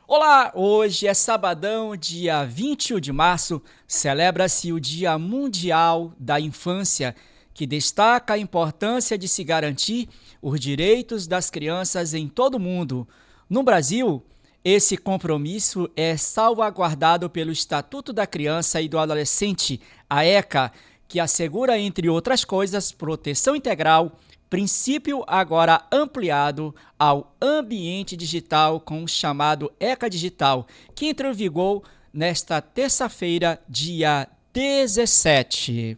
Olá, hoje é sabadão, dia 21 de março, celebra-se o Dia Mundial da Infância, que destaca a importância de se garantir os direitos das crianças em todo o mundo. No Brasil, esse compromisso é salvaguardado pelo Estatuto da Criança e do Adolescente, a ECA, que assegura, entre outras coisas, proteção integral, princípio agora ampliado ao ambiente digital com o chamado ECA Digital, que entrou em vigor nesta terça-feira, dia 17.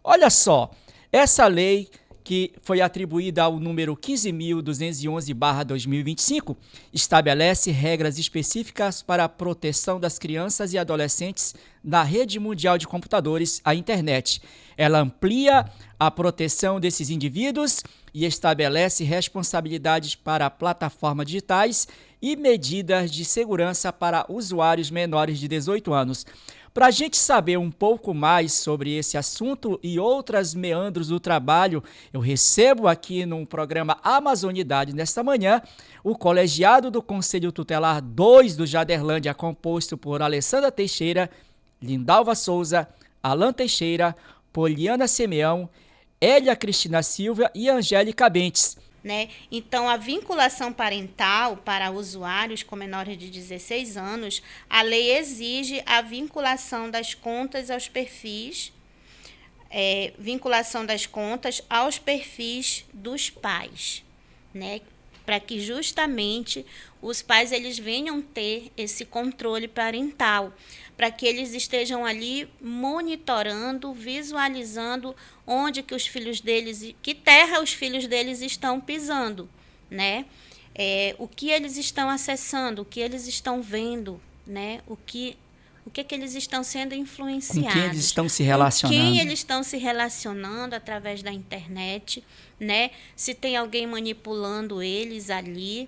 Olha só, essa lei que foi atribuída ao número 15.211/2025 estabelece regras específicas para a proteção das crianças e adolescentes na rede mundial de computadores, a internet. Ela amplia a proteção desses indivíduos e estabelece responsabilidades para plataformas digitais e medidas de segurança para usuários menores de 18 anos. Para a gente saber um pouco mais sobre esse assunto e outras meandros do trabalho, eu recebo aqui no programa Amazonidade nesta manhã o colegiado do Conselho Tutelar 2 do Jaderlândia, composto por Alessandra Teixeira, Lindalva Souza, Alan Teixeira, Poliana Simeão, Elia Cristina Silva e Angélica Bentes. Né? Então, a vinculação parental para usuários com menores de 16 anos, a lei exige a vinculação das contas aos perfis, dos pais, né? Para que justamente os pais eles venham ter esse controle parental, para que eles estejam ali monitorando, visualizando onde que os filhos deles, que terra os filhos deles estão pisando, né? O que eles estão acessando, o que eles estão vendo, né? O que eles estão sendo influenciados. Com quem eles estão se Com relacionando? quem eles estão se relacionando através da internet, né? Se tem alguém manipulando eles ali.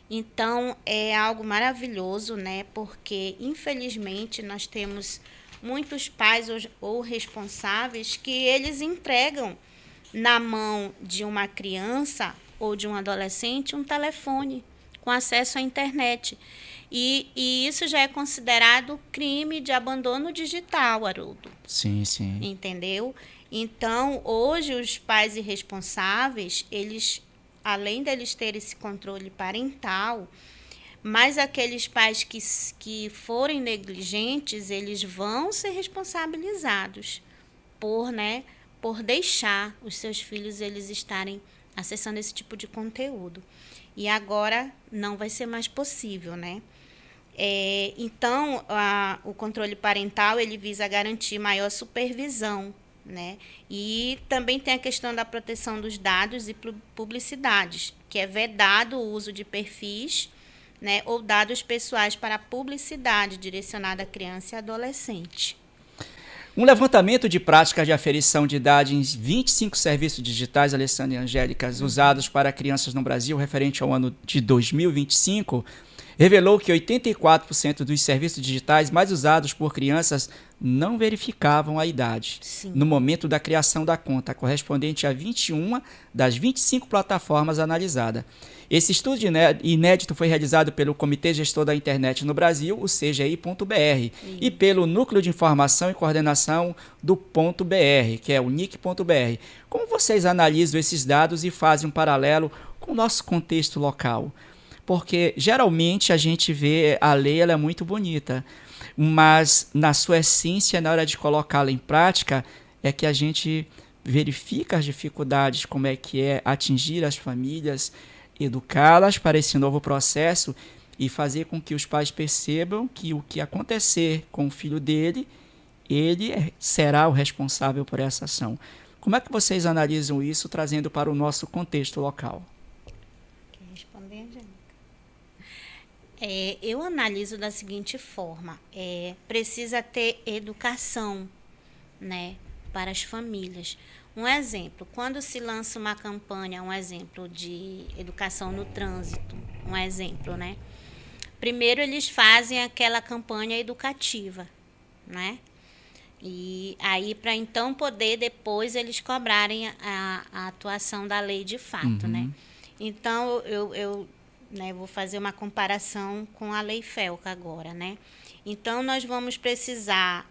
Então, é algo maravilhoso, né? Porque, infelizmente, nós temos muitos pais ou responsáveis que eles entregam na mão de uma criança ou de um adolescente um telefone com acesso à internet. E isso já é considerado crime de abandono digital, Haroldo. Sim, sim. Entendeu? Então, hoje, os pais irresponsáveis, eles, além deles terem esse controle parental, mas aqueles pais que forem negligentes, eles vão ser responsabilizados por deixar os seus filhos eles estarem acessando esse tipo de conteúdo. E agora não vai ser mais possível, né? Então, o controle parental ele visa garantir maior supervisão, né? E também tem a questão da proteção dos dados e publicidades, que é vedado o uso de perfis, né, ou dados pessoais para publicidade direcionada a criança e adolescente. Um levantamento de práticas de aferição de idade em 25 serviços digitais, Alessandra e Angélica, usados para crianças no Brasil, referente ao ano de 2025, revelou que 84% dos serviços digitais mais usados por crianças não verificavam a idade. Sim. No momento da criação da conta, correspondente a 21 das 25 plataformas analisadas. Esse estudo inédito foi realizado pelo Comitê Gestor da Internet no Brasil, o CGI.br, e pelo Núcleo de Informação e Coordenação do .br, que é o NIC.br. Como vocês analisam esses dados e fazem um paralelo com o nosso contexto local? Porque geralmente a gente vê a lei, ela é muito bonita, mas na sua essência, na hora de colocá-la em prática, é que a gente verifica as dificuldades, como é que é atingir as famílias, educá-las para esse novo processo e fazer com que os pais percebam que o que acontecer com o filho dele, ele será o responsável por essa ação. Como é que vocês analisam isso, trazendo para o nosso contexto local? Quer responder, Angélica? Eu analiso da seguinte forma: precisa ter educação, né, para as famílias. Um exemplo, quando se lança uma campanha, um exemplo de educação no trânsito, um exemplo, né? Primeiro eles fazem aquela campanha educativa, né? E aí, para então poder depois eles cobrarem a atuação da lei de fato, né? Então, eu né, vou fazer uma comparação com a Lei Felca agora, né? Então, nós vamos precisar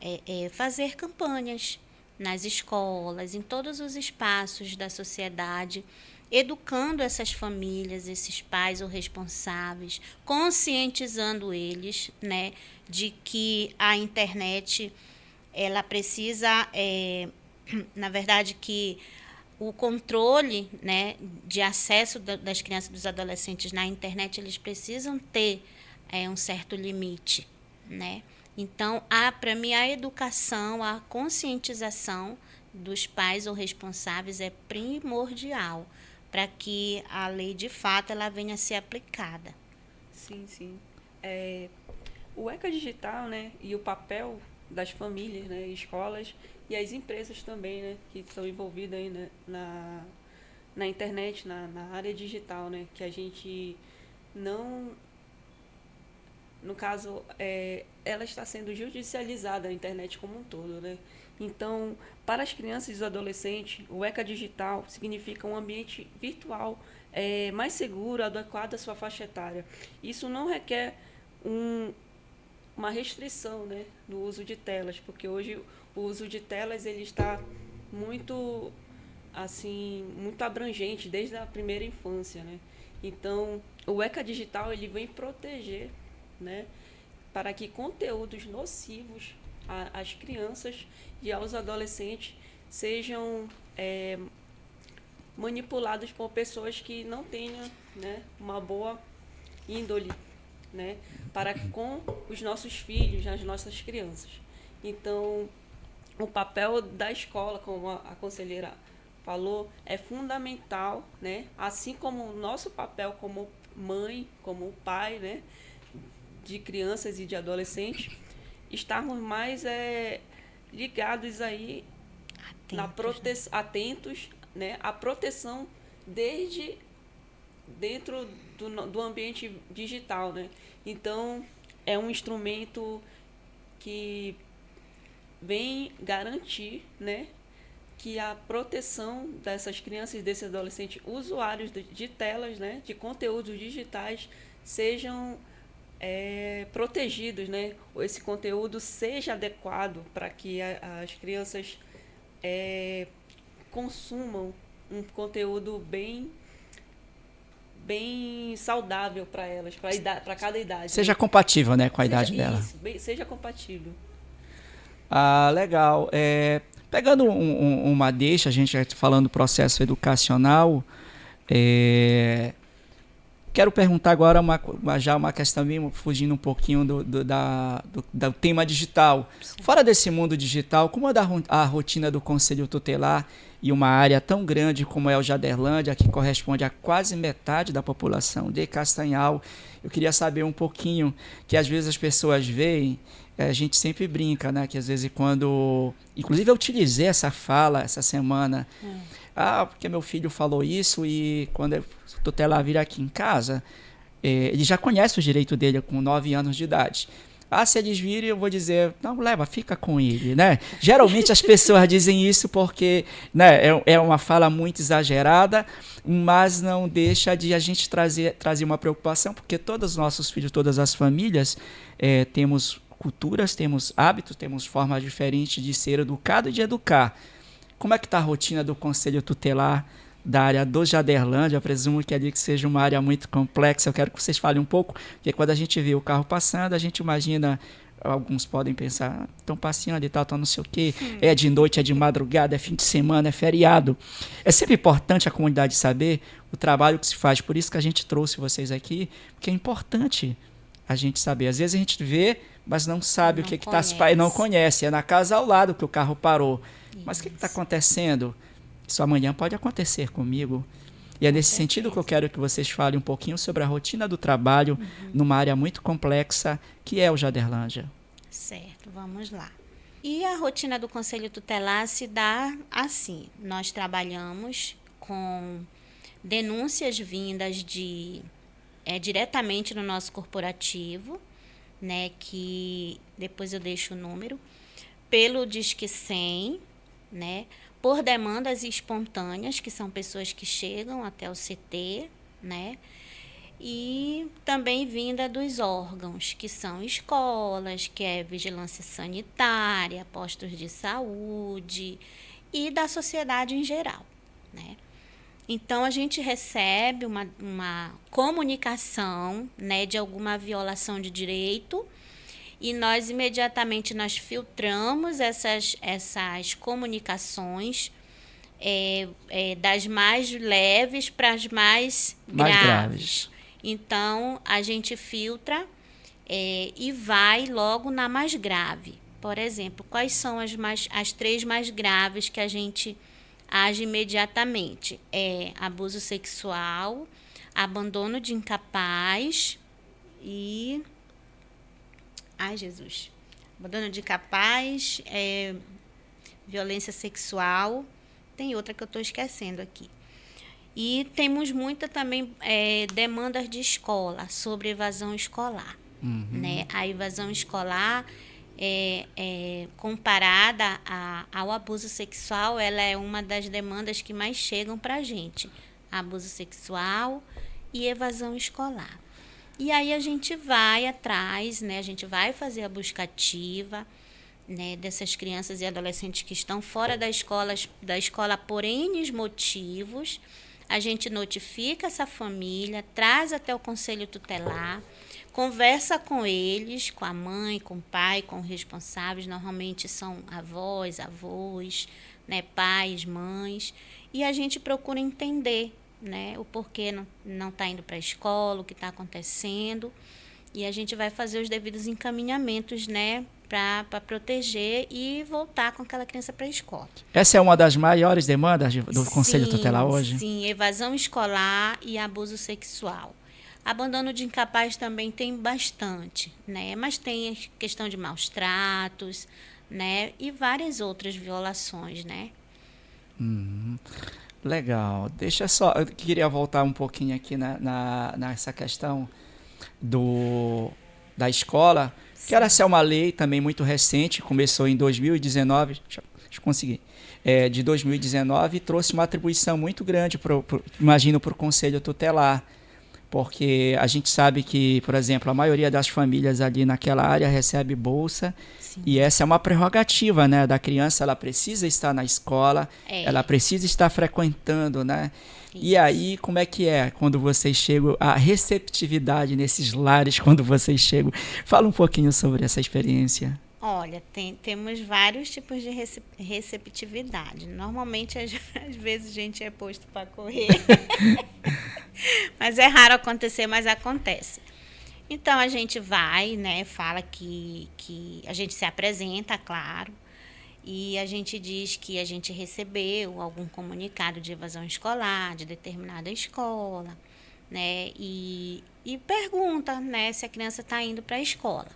fazer campanhas nas escolas, em todos os espaços da sociedade, educando essas famílias, esses pais ou responsáveis, conscientizando eles, né, de que a internet, ela precisa, na verdade, que o controle, né, de acesso das crianças e dos adolescentes na internet, eles precisam ter um certo limite, né? Então, para mim, a educação, a conscientização dos pais ou responsáveis é primordial para que a lei, de fato, ela venha a ser aplicada. Sim, sim. O ECA Digital, né, e o papel das famílias, né, escolas e as empresas também, né, que estão envolvidas aí, né, na internet, na área digital, né, que a gente não... No caso, ela está sendo judicializada, a internet como um todo, né? Então, para as crianças e os adolescentes, o ECA Digital significa um ambiente virtual mais seguro, adequado à sua faixa etária. Isso não requer uma restrição, né, no uso de telas, porque hoje o uso de telas ele está muito, assim, muito abrangente desde a primeira infância, né? Então, o ECA Digital ele vem proteger, né, para que conteúdos nocivos às crianças e aos adolescentes sejam manipulados por pessoas que não tenham, né, uma boa índole, né, para com os nossos filhos, as nossas crianças. Então, o papel da escola, como a conselheira falou, é fundamental, né, assim como o nosso papel como mãe, como pai, né, de crianças e de adolescentes, estarmos mais ligados aí, atentos, né, à proteção desde dentro do ambiente digital, né? Então, é um instrumento que vem garantir, né, que a proteção dessas crianças e desses adolescentes usuários de telas, né, de conteúdos digitais, sejam protegidos, né? Esse conteúdo seja adequado para que as crianças consumam um conteúdo bem saudável para elas, para cada idade. Seja, né, compatível, né, com a idade dela. Isso, seja compatível. Ah, legal. Pegando uma deixa, a gente falando do processo educacional, quero perguntar agora uma questão bem fugindo um pouquinho do tema digital. Sim. Fora desse mundo digital, como anda a rotina do Conselho Tutelar e uma área tão grande como é o Jaderlândia, que corresponde a quase metade da população de Castanhal? Eu queria saber um pouquinho, que às vezes as pessoas veem, a gente sempre brinca, né? Que às vezes quando... Inclusive eu utilizei essa fala essa semana. Porque meu filho falou isso e quando o tutelar vir aqui em casa, ele já conhece o direito dele com 9 anos de idade. Se eles virem, eu vou dizer, não, fica com ele, né? Geralmente as pessoas dizem isso porque, né, é uma fala muito exagerada, mas não deixa de a gente trazer uma preocupação, porque todos os nossos filhos, todas as famílias, temos culturas, temos hábitos, temos formas diferentes de ser educado e de educar. Como é que está a rotina do Conselho Tutelar da área do Jaderlândia? Eu presumo que ali que seja uma área muito complexa. Eu quero que vocês falem um pouco, porque quando a gente vê o carro passando, a gente imagina, alguns podem pensar, estão passeando e tal, não sei o quê, é de noite, é de madrugada, é fim de semana, é feriado. É sempre importante a comunidade saber o trabalho que se faz, por isso que a gente trouxe vocês aqui, porque é importante a gente saber. Às vezes a gente vê, mas não sabe o que está se passando, não conhece, é na casa ao lado que o carro parou. Mas o que está acontecendo? Isso amanhã pode acontecer comigo. E é nesse sentido que eu quero que vocês falem um pouquinho sobre a rotina do trabalho numa área muito complexa, que é o Jaderlândia. Certo, vamos lá. E a rotina do Conselho Tutelar se dá assim. Nós trabalhamos com denúncias vindas diretamente no nosso corporativo, né, que depois eu deixo o número, pelo Disque 100, né, por demandas espontâneas, que são pessoas que chegam até o CT, né, e também vinda dos órgãos, que são escolas, que é vigilância sanitária, postos de saúde e da sociedade em geral, né? Então, a gente recebe uma comunicação, né, de alguma violação de direito e nós imediatamente filtramos essas comunicações das mais leves para as mais graves. Então, a gente filtra e vai logo na mais grave. Por exemplo, quais são as 3 mais graves que a gente age imediatamente? Abuso sexual, abandono de incapaz e... Ai, Jesus. Abandono de incapaz, violência sexual. Tem outra que eu estou esquecendo aqui. E temos muita também demandas de escola sobre evasão escolar. Né? A evasão escolar, comparada ao abuso sexual, ela é uma das demandas que mais chegam para a gente. Abuso sexual e evasão escolar. E aí a gente vai atrás, né? A gente vai fazer a busca ativa, né, dessas crianças e adolescentes que estão fora da escola por N motivos. A gente notifica essa família, traz até o conselho tutelar, conversa com eles, com a mãe, com o pai, com os responsáveis, normalmente são avós, né, pais, mães, e a gente procura entender, né, o porquê não está indo para a escola, o que está acontecendo, e a gente vai fazer os devidos encaminhamentos, né, para proteger e voltar com aquela criança para a escola. Essa é uma das maiores demandas do Conselho Tutelar hoje? Sim, evasão escolar e abuso sexual. Abandono de incapaz também tem bastante, né? Mas tem a questão de maus tratos, né? E várias outras violações, né? Legal. Eu queria voltar um pouquinho aqui nessa questão da escola. Sim. Que essa é uma lei também muito recente, começou em 2019, deixa eu conseguir, de 2019, e trouxe uma atribuição muito grande, imagino, para o Conselho Tutelar, porque a gente sabe que, por exemplo, a maioria das famílias ali naquela área recebe bolsa. Sim. E essa é uma prerrogativa, né, da criança, ela precisa estar na escola, ela precisa estar frequentando, né? Isso. E aí, como é que é quando vocês chegam, a receptividade nesses lares quando vocês chegam? Fala um pouquinho sobre essa experiência. Olha, temos vários tipos de receptividade. Normalmente, às vezes, a gente é posto para correr. Mas é raro acontecer, mas acontece. Então, a gente vai, né, fala que a gente se apresenta, claro, e a gente diz que a gente recebeu algum comunicado de evasão escolar, de determinada escola, né, e pergunta, né, se a criança está indo para a escola.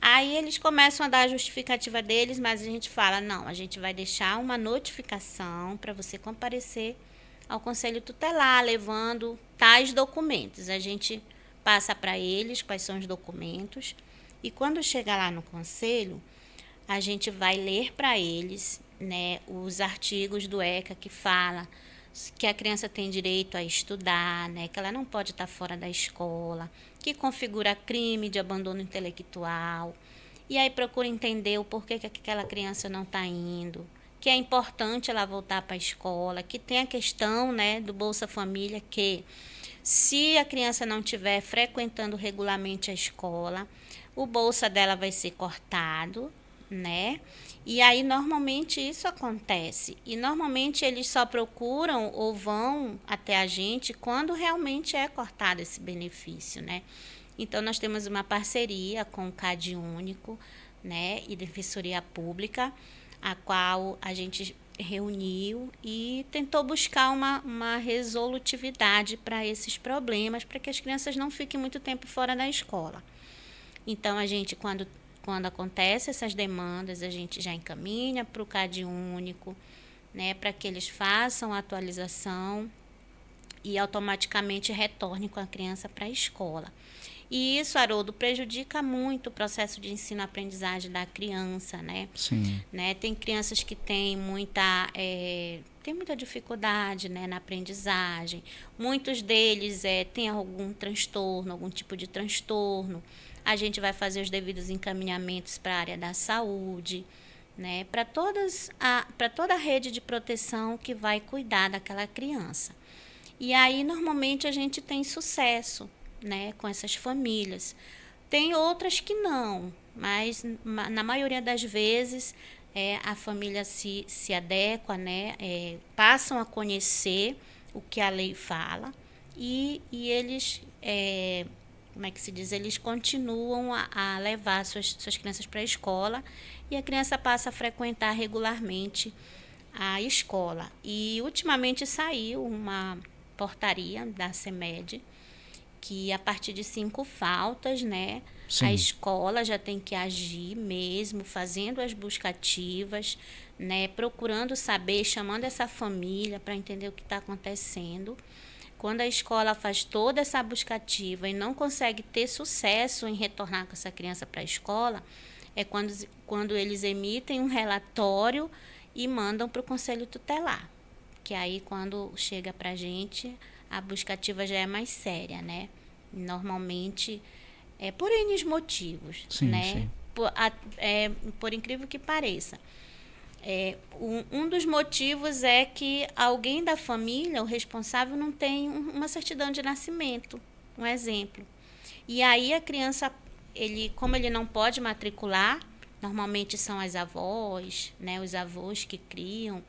Aí eles começam a dar a justificativa deles, mas a gente fala, não, a gente vai deixar uma notificação para você comparecer ao Conselho Tutelar, levando tais documentos. A gente passa para eles quais são os documentos e quando chegar lá no Conselho, a gente vai ler para eles, né, os artigos do ECA que fala que a criança tem direito a estudar, né, que ela não pode estar fora da escola, que configura crime de abandono intelectual. E aí procura entender o porquê que aquela criança não está indo, que é importante ela voltar para a escola, que tem a questão, né, do Bolsa Família, que se a criança não estiver frequentando regularmente a escola, o bolsa dela vai ser cortado, né? E aí, normalmente, isso acontece. E, normalmente, eles só procuram ou vão até a gente quando realmente é cortado esse benefício, né? Então, nós temos uma parceria com o CAD Único, né? E Defensoria Pública, a qual a gente reuniu e tentou buscar uma resolutividade para esses problemas, para que as crianças não fiquem muito tempo fora da escola. Então, a gente, quando acontece essas demandas, a gente já encaminha para o CAD Único, né, para que eles façam a atualização e automaticamente retornem com a criança para a escola. E isso, Haroldo, prejudica muito o processo de ensino-aprendizagem da criança, né? Sim. Né? Tem crianças que têm muita tem muita dificuldade, né, na aprendizagem. Muitos deles têm algum transtorno, algum tipo de transtorno. A gente vai fazer os devidos encaminhamentos para a área da saúde, né, para toda a rede de proteção que vai cuidar daquela criança. E aí, normalmente, a gente tem sucesso, né, com essas famílias. Tem outras que não, mas na maioria das vezes a família se adequa, né, passam a conhecer o que a lei fala e eles, como é que se diz, eles continuam a levar suas crianças para a escola e a criança passa a frequentar regularmente a escola. E ultimamente saiu uma portaria da CEMED que a partir de 5 faltas, né, Sim. a escola já tem que agir mesmo, fazendo as buscativas, né, procurando saber, chamando essa família para entender o que está acontecendo. Quando a escola faz toda essa buscativa e não consegue ter sucesso em retornar com essa criança para a escola, é quando eles emitem um relatório e mandam para o Conselho Tutelar. Que aí, quando chega para a gente, a buscativa já é mais séria, né? Normalmente, por N motivos, Sim, né? sim. Por incrível que pareça. Um dos motivos é que alguém da família, o responsável, não tem uma certidão de nascimento, um exemplo. E aí a criança, como ele não pode matricular, normalmente são as avós, né? Os avós que criam.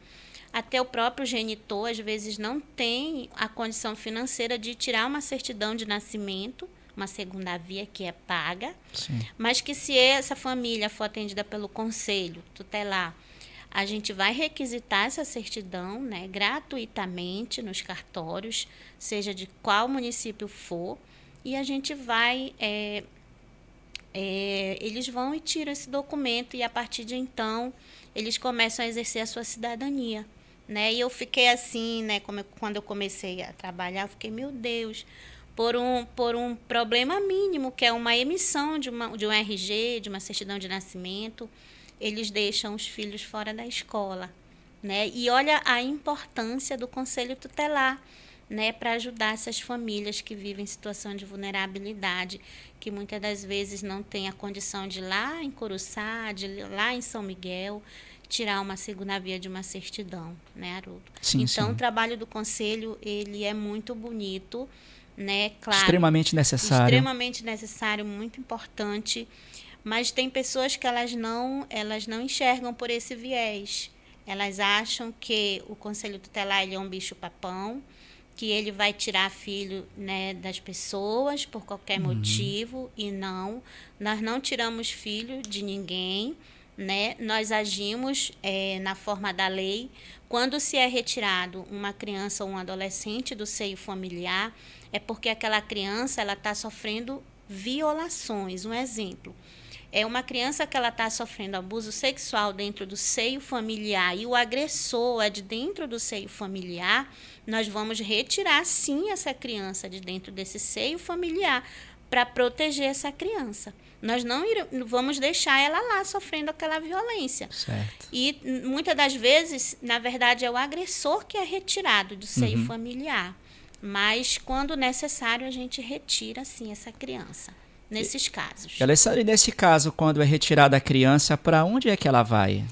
Até o próprio genitor, às vezes, não tem a condição financeira de tirar uma certidão de nascimento, uma segunda via que é paga, Sim. mas que se essa família for atendida pelo Conselho Tutelar, a gente vai requisitar essa certidão, né, gratuitamente nos cartórios, seja de qual município for, e a gente vai... eles vão e tiram esse documento e, a partir de então, eles começam a exercer a sua cidadania. Né? E eu fiquei assim, né, quando eu comecei a trabalhar, eu fiquei, meu Deus, por um problema mínimo, que é uma emissão de um RG, de uma certidão de nascimento, eles deixam os filhos fora da escola. Né? E olha a importância do Conselho Tutelar, né, para ajudar essas famílias que vivem em situação de vulnerabilidade, que muitas das vezes não têm a condição de ir lá em Curuçá, de ir lá em São Miguel, tirar uma segunda via de uma certidão, né, Haroldo? Sim, então, sim. O trabalho do Conselho, ele é muito bonito, né, claro. Extremamente necessário. Extremamente necessário, muito importante, mas tem pessoas que elas não enxergam por esse viés. Elas acham que o Conselho Tutelar ele é um bicho-papão, que ele vai tirar filho, né, das pessoas por qualquer motivo, e não. Nós não tiramos filho de ninguém, né? Nós agimos na forma da lei. Quando se é retirado uma criança ou um adolescente do seio familiar, é porque aquela criança está sofrendo violações. Um exemplo, é uma criança que ela está sofrendo abuso sexual dentro do seio familiar e o agressor é de dentro do seio familiar, nós vamos retirar, sim, essa criança de dentro desse seio familiar para proteger essa criança. Nós não vamos deixar ela lá sofrendo aquela violência. Certo. E muitas das vezes, na verdade, é o agressor que é retirado do seio familiar. Mas, quando necessário, a gente retira, sim, essa criança. Nesses casos. Alessandra, nesse caso, quando é retirada a criança, para onde é que ela vai?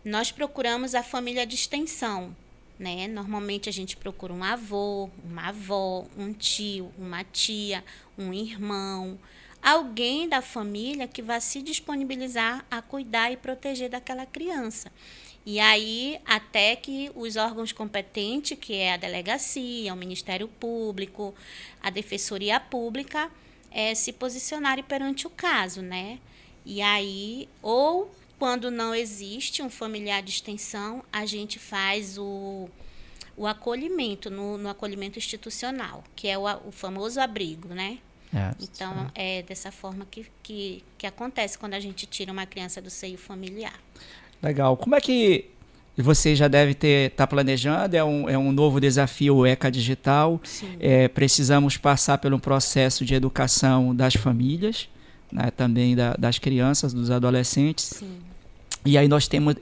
Nós procuramos a família de extensão, né? Normalmente a gente procura um avô, uma avó, um tio, uma tia, um irmão, alguém da família que vai se disponibilizar a cuidar e proteger daquela criança. E aí, até que os órgãos competentes, que é a delegacia, o Ministério Público, a Defensoria Pública, se posicionarem perante o caso, né? E aí, ou quando não existe um familiar de extensão, a gente faz o acolhimento, no acolhimento institucional, que é o famoso abrigo, né? Então, é dessa forma que acontece quando a gente tira uma criança do seio familiar. Legal. Como é que você já deve estar planejando? É um novo desafio o ECA Digital. Precisamos passar por um processo de educação das famílias, né, também das crianças, dos adolescentes. Sim. E aí nós temos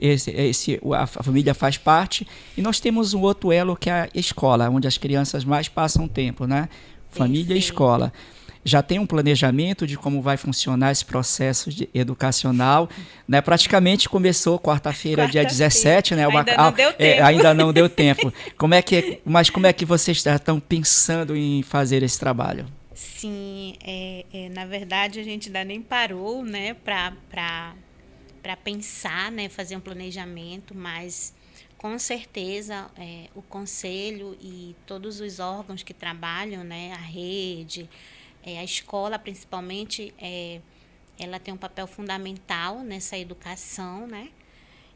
a família faz parte, e nós temos um outro elo que é a escola, onde as crianças mais passam tempo, né? Família e escola. Já tem um planejamento de como vai funcionar esse processo educacional, né? Praticamente começou quarta-feira, dia 17, né? Ainda não deu tempo. Ainda não deu tempo. Mas como é que vocês estão pensando em fazer esse trabalho? Sim, na verdade a gente ainda nem parou, né, para pensar, né, fazer um planejamento, mas com certeza o conselho e todos os órgãos que trabalham, né, a rede, a escola principalmente, ela tem um papel fundamental nessa educação, né?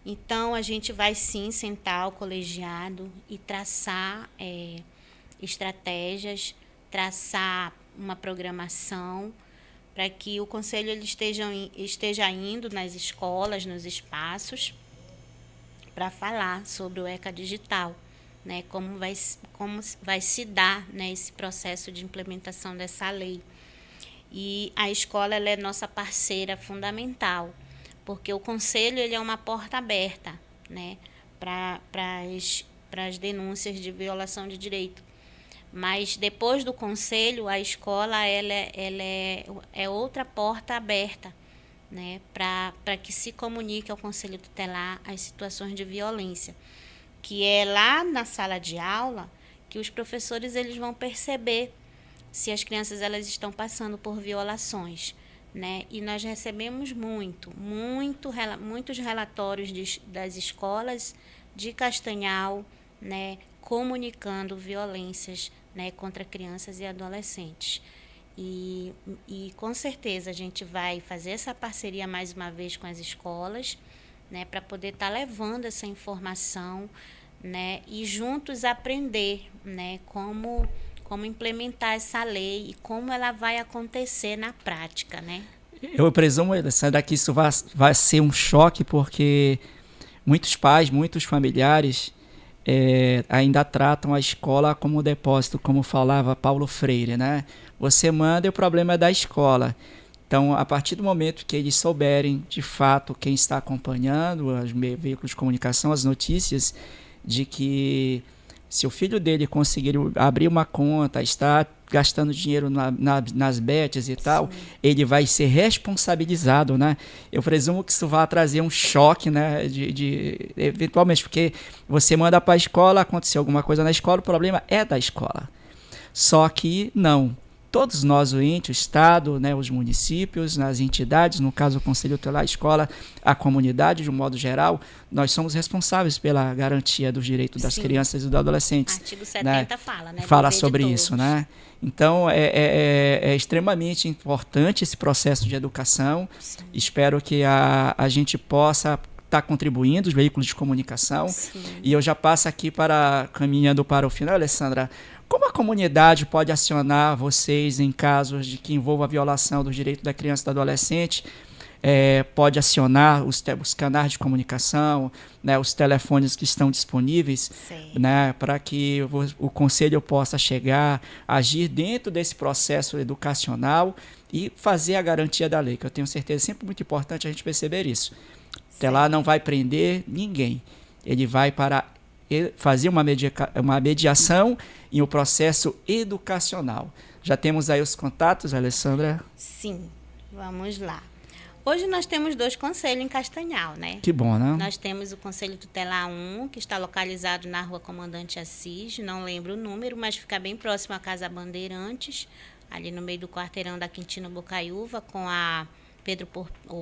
Então a gente vai sim sentar o colegiado e traçar estratégias, traçar uma programação para que o conselho ele esteja indo nas escolas, nos espaços, para falar sobre o ECA Digital, né, como vai se dar, né, esse processo de implementação dessa lei. E a escola ela é nossa parceira fundamental, porque o conselho ele é uma porta aberta, né, para as denúncias de violação de direito. Mas depois do conselho, a escola ela é outra porta aberta, né, para que se comunique ao conselho tutelar as situações de violência, que é lá na sala de aula que os professores eles vão perceber se as crianças elas estão passando por violações, né? E nós recebemos muitos relatórios das escolas de Castanhal, né, comunicando violências, né, contra crianças e adolescentes. E com certeza a gente vai fazer essa parceria mais uma vez com as escolas, né, para poder estar levando essa informação, né, e juntos aprender, né, como implementar essa lei e como ela vai acontecer na prática, né? Eu presumo, Alessandra, que isso vai ser um choque, porque muitos pais, muitos familiares ainda tratam a escola como depósito, como falava Paulo Freire, né? Você manda e o problema é da escola. Então, a partir do momento que eles souberem, de fato, quem está acompanhando os veículos de comunicação, as notícias, de que se o filho dele conseguir abrir uma conta, está gastando dinheiro nas bets e tal, sim, ele vai ser responsabilizado, né? Eu presumo que isso vai trazer um choque, né? Eventualmente, porque você manda para a escola, aconteceu alguma coisa na escola, o problema é da escola. Só que não. Todos nós, o ente, o Estado, né, os municípios, as entidades, no caso o Conselho Tutelar, a escola, a comunidade, de um modo geral, nós somos responsáveis pela garantia dos direitos das crianças e dos adolescentes. Artigo 70 fala, né? Fala sobre isso, né? Então, é extremamente importante esse processo de educação. Sim. Espero que a gente possa estar contribuindo, os veículos de comunicação. Sim. E eu já passo aqui caminhando para o final, Alessandra. Como a comunidade pode acionar vocês em casos de que envolva a violação dos direitos da criança e do adolescente? Pode acionar os canais de comunicação, né, os telefones que estão disponíveis, né, para que o conselho possa chegar, agir dentro desse processo educacional e fazer a garantia da lei, que eu tenho certeza, é sempre muito importante a gente perceber isso. Até lá não vai prender ninguém, ele vai fazer uma mediação em um processo educacional. Já temos aí os contatos, Alessandra? Sim, vamos lá. Hoje nós temos 2 conselhos em Castanhal, né? Que bom, né? Nós temos o Conselho Tutelar 1, que está localizado na Rua Comandante Assis, não lembro o número, mas fica bem próximo à Casa Bandeirantes, ali no meio do quarteirão da Quintino Bocaiúva, com a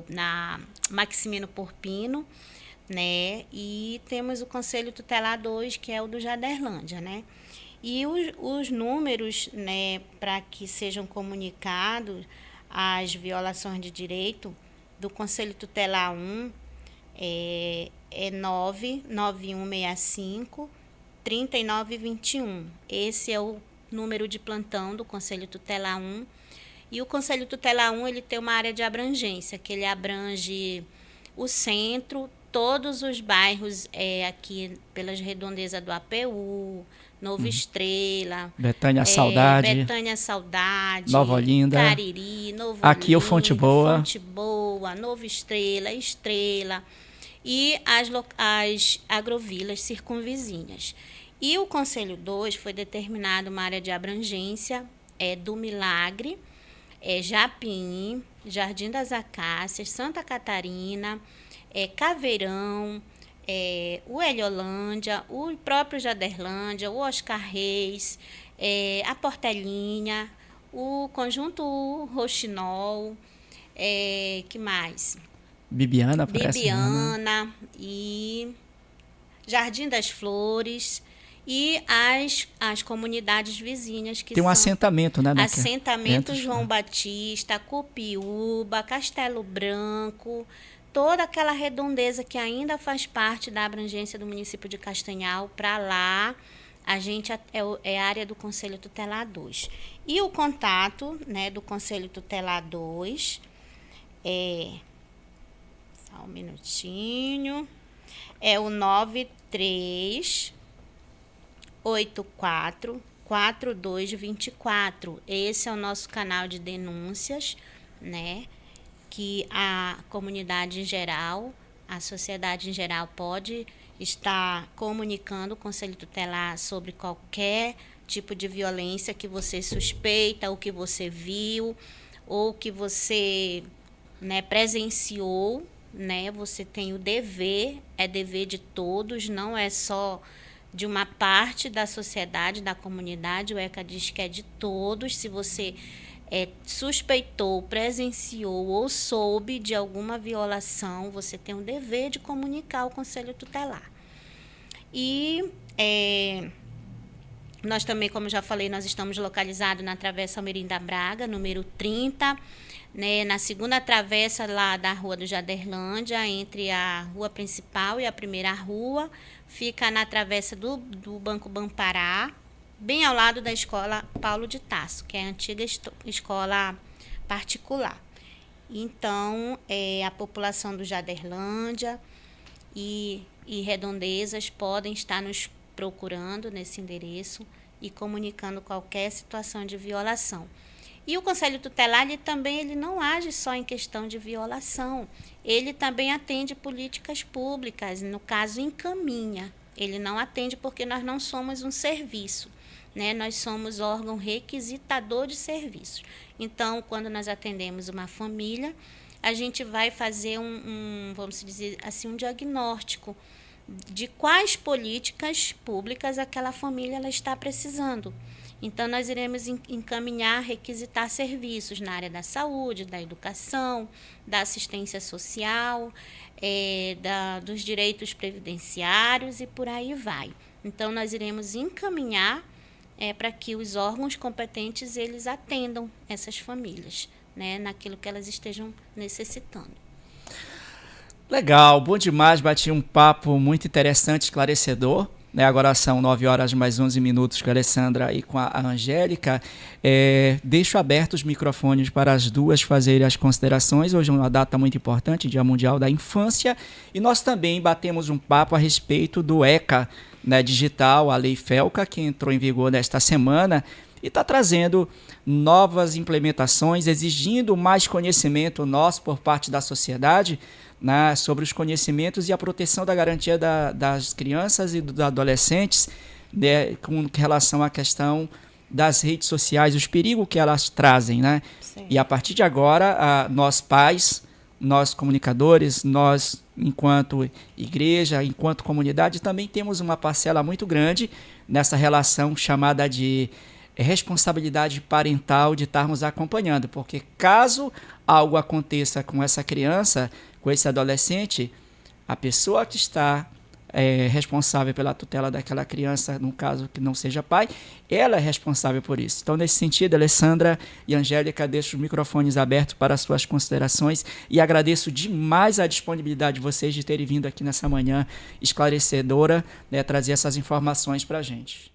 na Maximino Porpino, né? E temos o Conselho Tutelar 2, que é o do Jaderlândia, né? E os números, né, para que sejam comunicados as violações de direito do Conselho Tutelar 1 é 99165 3921. Esse é o número de plantão do Conselho Tutelar 1. E o Conselho Tutelar 1 ele tem uma área de abrangência, que ele abrange o centro, todos os bairros aqui pelas redondezas do APU, Nova Estrela, Betânia Saudade, Nova Olinda, Cariri, Novo aqui Olinda, o Fonte Boa, Nova Estrela, e as agrovilas circunvizinhas. E o Conselho 2 foi determinado uma área de abrangência do Milagre, Japim, Jardim das Acácias, Santa Catarina, Caveirão, o Heliolândia, o próprio Jaderlândia, o Oscar Reis, a Portelinha, o Conjunto Roxinol, que mais? Bibiana, parece. Bibiana e Jardim das Flores e as comunidades vizinhas que tem um são assentamento, né? Assentamento João Batista, Copiúba, Castelo Branco, toda aquela redondeza que ainda faz parte da abrangência do município de Castanhal. Para lá, a gente é área do Conselho Tutelar 2. E o contato, né, do Conselho Tutelar 2 só um minutinho, é o 93844224. Esse é o nosso canal de denúncias, né? Que a comunidade em geral, a sociedade em geral pode estar comunicando o Conselho Tutelar sobre qualquer tipo de violência que você suspeita, ou que você viu, ou que você, né, presenciou, né? Você tem o dever, é dever de todos, não é só de uma parte da sociedade, da comunidade. O ECA diz que é de todos. Se você suspeitou, presenciou ou soube de alguma violação, você tem o dever de comunicar ao Conselho Tutelar. E nós também, como já falei, nós estamos localizados na Travessa Almerinda Braga, número 30, né, na segunda travessa lá da Rua do Jaderlândia, entre a rua principal e a primeira rua, fica na travessa do Banco Bampará, bem ao lado da escola Paulo de Tarso, que é a antiga escola particular. Então, a população do Jaderlândia e redondezas podem estar nos procurando nesse endereço e comunicando qualquer situação de violação. E o Conselho Tutelar ele não age só em questão de violação, ele também atende políticas públicas, no caso encaminha. Ele não atende porque nós não somos um serviço, né? Nós somos órgão requisitador de serviços. Então, quando nós atendemos uma família, a gente vai fazer vamos dizer assim, um diagnóstico de quais políticas públicas aquela família ela está precisando. Então, nós iremos encaminhar, requisitar serviços na área da saúde, da educação, da assistência social, dos direitos previdenciários e por aí vai. Então, nós iremos encaminhar para que os órgãos competentes eles atendam essas famílias, né, naquilo que elas estejam necessitando. Legal, bom demais, bati um papo muito interessante, esclarecedor. Agora são 9 horas mais 11 minutos com a Alessandra e com a Angélica. Deixo abertos os microfones para as duas fazerem as considerações. Hoje é uma data muito importante, Dia Mundial da Infância. E nós também batemos um papo a respeito do ECA, né, digital, a Lei FELCA, que entrou em vigor nesta semana e está trazendo novas implementações, exigindo mais conhecimento nosso por parte da sociedade, né, sobre os conhecimentos e a proteção da garantia das crianças e dos adolescentes, né, com relação à questão das redes sociais, os perigos que elas trazem, né? E a partir de agora, nós pais, nós comunicadores, nós enquanto igreja, enquanto comunidade, também temos uma parcela muito grande nessa relação chamada de responsabilidade parental de estarmos acompanhando, porque caso algo aconteça com essa criança, com esse adolescente, a pessoa que está responsável pela tutela daquela criança, no caso que não seja pai, ela é responsável por isso. Então, nesse sentido, Alessandra e Angélica, deixo os microfones abertos para as suas considerações e agradeço demais a disponibilidade de vocês de terem vindo aqui nessa manhã esclarecedora, né, trazer essas informações para a gente.